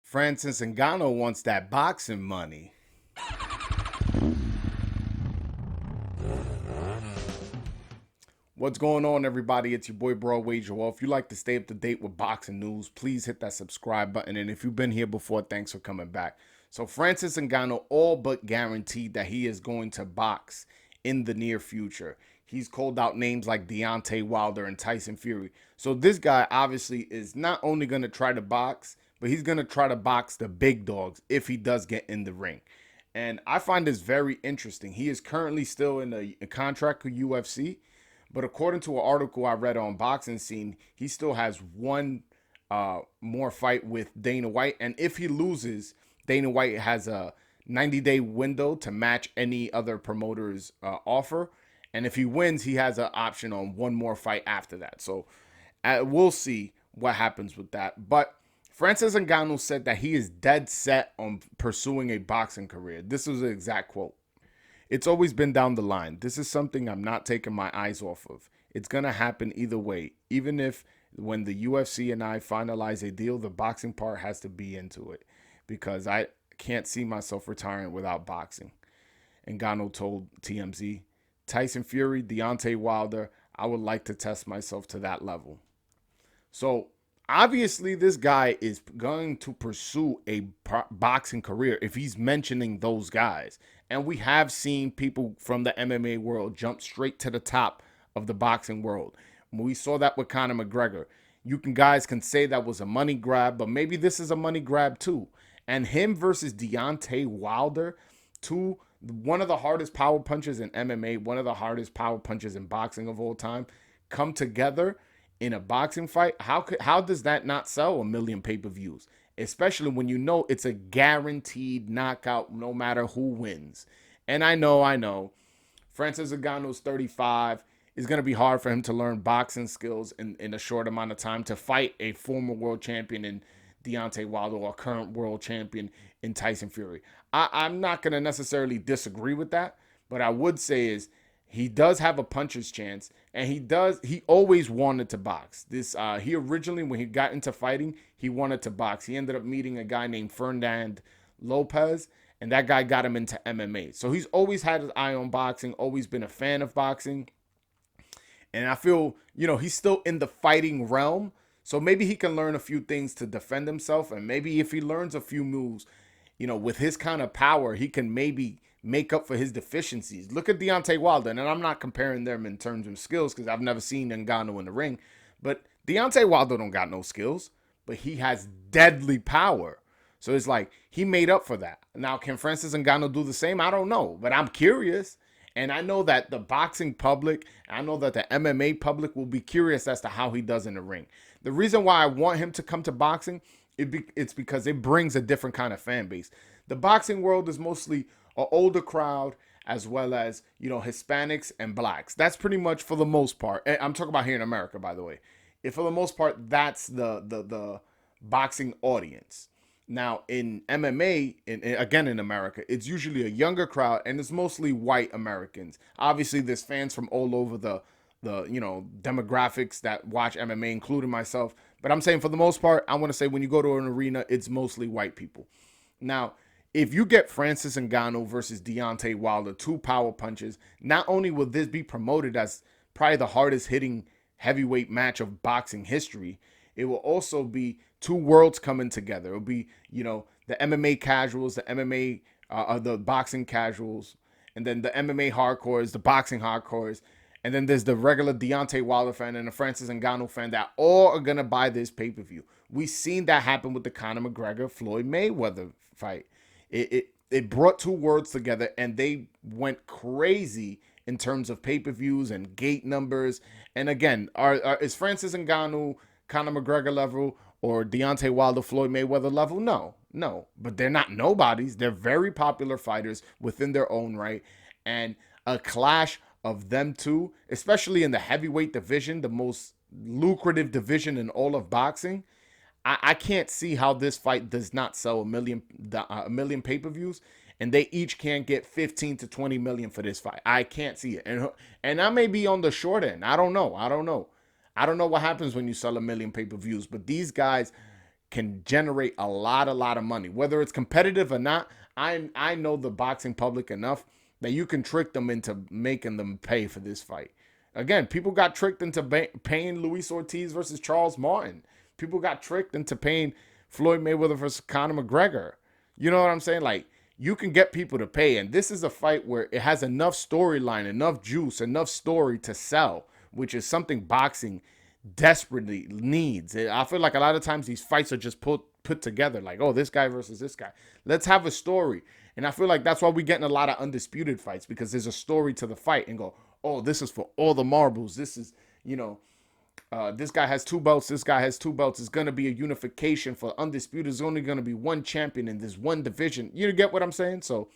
Francis Ngannou wants that boxing money. What's going on, everybody? It's your boy Broadway Joel. If you like to stay up to date with boxing news, please hit that subscribe button. And if you've been here before, thanks for coming back. So Francis Ngannou all but guaranteed that he is going to box in the near future. He's called out names like Deontay Wilder and Tyson Fury. So this guy obviously is not only going to try to box, but he's going to try to box the big dogs if he does get in the ring. And I find this very interesting. He is currently still in a contract with UFC. But according to an article I read on Boxing Scene, he still has one more fight with Dana White. And if he loses, Dana White has a 90-day window to match any other promoter's offer. And if he wins, he has an option on one more fight after that. So we'll see what happens with that. But Francis Ngannou said that he is dead set on pursuing a boxing career. This was an exact quote. It's always been down the line. This is something I'm not taking my eyes off of. It's going to happen either way. Even if when the UFC and I finalize a deal, the boxing part has to be into it because I can't see myself retiring without boxing. Ngannou told TMZ, Tyson Fury, Deontay Wilder, I would like to test myself to that level. So obviously this guy is going to pursue a boxing career if he's mentioning those guys. And we have seen people from the MMA world jump straight to the top of the boxing world. We saw that with Conor McGregor. Guys can say that was a money grab, but maybe this is a money grab too. And him versus Deontay Wilder, one of the hardest power punches in MMA, one of the hardest power punches in boxing of all time, come together in a boxing fight. How does that not sell a million pay-per-views? Especially when you know it's a guaranteed knockout no matter who wins. And I know, Francis Ngannou's 35. It's going to be hard for him to learn boxing skills in a short amount of time to fight a former world champion in Deontay Wilder or current world champion in Tyson Fury. I'm not going to necessarily disagree with that, but I would say is he does have a puncher's chance, and he always wanted to box. He originally, when he got into fighting, he wanted to box. He ended up meeting a guy named Fernand Lopez, and that guy got him into MMA. So he's always had his eye on boxing, always been a fan of boxing. And I feel, he's still in the fighting realm. So maybe he can learn a few things to defend himself. And maybe if he learns a few moves, with his kind of power, he can maybe make up for his deficiencies. Look at Deontay Wilder, and I'm not comparing them in terms of skills because I've never seen Ngannou in the ring, but Deontay Wilder don't got no skills, but he has deadly power. So it's like he made up for that. Now, can Francis Ngannou do the same? I don't know, but I'm curious, and I know that the boxing public, I know that the MMA public will be curious as to how he does in the ring. The reason why I want him to come to boxing, it's because it brings a different kind of fan base. The boxing world is mostly an older crowd as well as, Hispanics and blacks. That's pretty much for the most part. I'm talking about here in America, by the way. If for the most part, that's the boxing audience. Now, in MMA, again in America, it's usually a younger crowd, and it's mostly white Americans. Obviously, there's fans from all over the demographics that watch MMA, including myself. But I'm saying for the most part, I want to say when you go to an arena, it's mostly white people. Now, if you get Francis Ngannou versus Deontay Wilder, two power punches, not only will this be promoted as probably the hardest hitting heavyweight match of boxing history, it will also be two worlds coming together. It'll be, the MMA casuals, the boxing casuals, and then the MMA hardcores, the boxing hardcores. And then there's the regular Deontay Wilder fan and the Francis Ngannou fan that all are going to buy this pay-per-view. We've seen that happen with the Conor McGregor-Floyd Mayweather fight. It brought two worlds together, and they went crazy in terms of pay-per-views and gate numbers. And again, is Francis Ngannou Conor McGregor level or Deontay Wilder Floyd Mayweather level? No. But they're not nobodies. They're very popular fighters within their own right. And a clash of them two, especially in the heavyweight division, the most lucrative division in all of boxing, I can't see how this fight does not sell a million pay-per-views, and they each can get 15 to 20 million for this fight. I can't see it. And I may be on the short end. I don't know. I don't know what happens when you sell a million pay-per-views, but these guys can generate a lot of money. Whether it's competitive or not, I know the boxing public enough that you can trick them into making them pay for this fight. Again, people got tricked into paying Luis Ortiz versus Charles Martin. People got tricked into paying Floyd Mayweather versus Conor McGregor. You know what I'm saying? Like, you can get people to pay. And this is a fight where it has enough storyline, enough juice, enough story to sell, which is something boxing desperately needs. I feel like a lot of times these fights are just put together like, oh, this guy versus this guy. Let's have a story. And I feel like that's why we're getting a lot of undisputed fights, because there's a story to the fight and go, oh, this is for all the marbles. This is, this guy has 2 belts. This guy has 2 belts. It's going to be a unification for undisputed. There's only going to be one champion in this one division. You get what I'm saying? So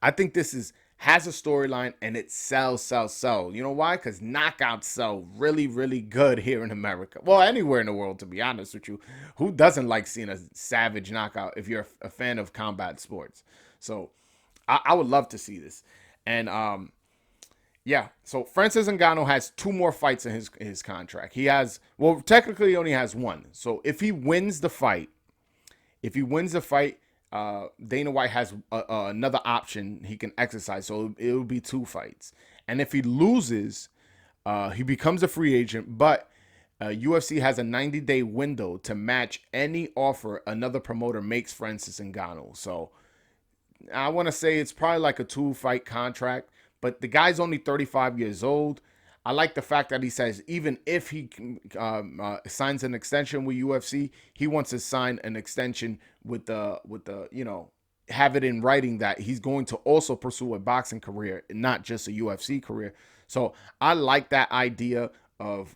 I think this has a storyline and it sells. You know why? Because knockouts sell really, really good here in America. Well, anywhere in the world, to be honest with you. Who doesn't like seeing a savage knockout if you're a fan of combat sports? So I would love to see this. And yeah, so Francis Ngannou has 2 more fights in his contract. He has, well, technically he only has 1. So if he wins the fight, Dana White has another option he can exercise. So it will be 2 fights. And if he loses, he becomes a free agent. But UFC has a 90-day window to match any offer another promoter makes Francis Ngannou. So I want to say it's probably like a 2-fight contract. But the guy's only 35 years old. I like the fact that he says even if he signs an extension with UFC, he wants to sign an extension with the have it in writing that he's going to also pursue a boxing career, not just a UFC career. So I like that idea of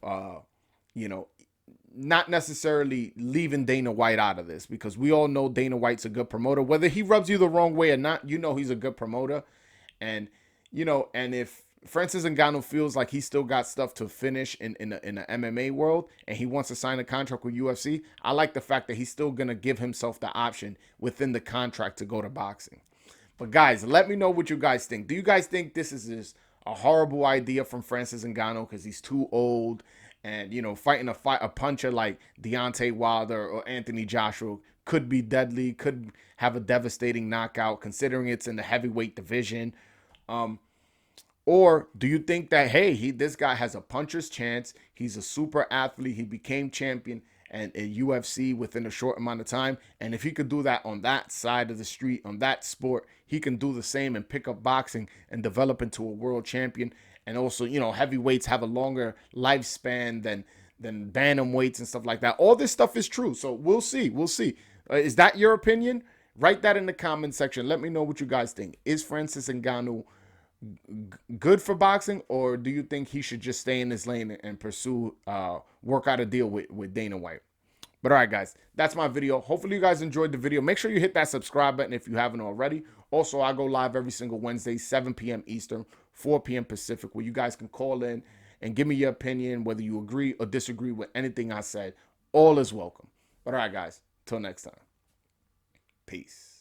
not necessarily leaving Dana White out of this, because we all know Dana White's a good promoter. Whether he rubs you the wrong way or not, he's a good promoter. And and if Francis Ngannou feels like he's still got stuff to finish in the MMA world and he wants to sign a contract with UFC, I like the fact that he's still going to give himself the option within the contract to go to boxing. But guys, let me know what you guys think. Do you guys think this is just a horrible idea from Francis Ngannou because he's too old, and fighting a puncher like Deontay Wilder or Anthony Joshua could be deadly, could have a devastating knockout considering it's in the heavyweight division? Or do you think that, hey, this guy has a puncher's chance? He's a super athlete. He became champion and a UFC within a short amount of time. And if he could do that on that side of the street, on that sport, he can do the same and pick up boxing and develop into a world champion. And also, heavyweights have a longer lifespan than bantamweights and stuff like that. All this stuff is true. So we'll see. Is that your opinion? Write that in the comment section. Let me know what you guys think. Is Francis Ngannou good for boxing, or do you think he should just stay in his lane and pursue work out a deal with Dana White? But all right, guys, that's my video. Hopefully you guys enjoyed the video. Make sure you hit that subscribe button if you haven't already. Also, I go live every single Wednesday, 7 p.m. Eastern, 4 p.m. Pacific, where you guys can call in and give me your opinion, whether you agree or disagree with anything I said. All is welcome. But all right, guys, till next time. Peace.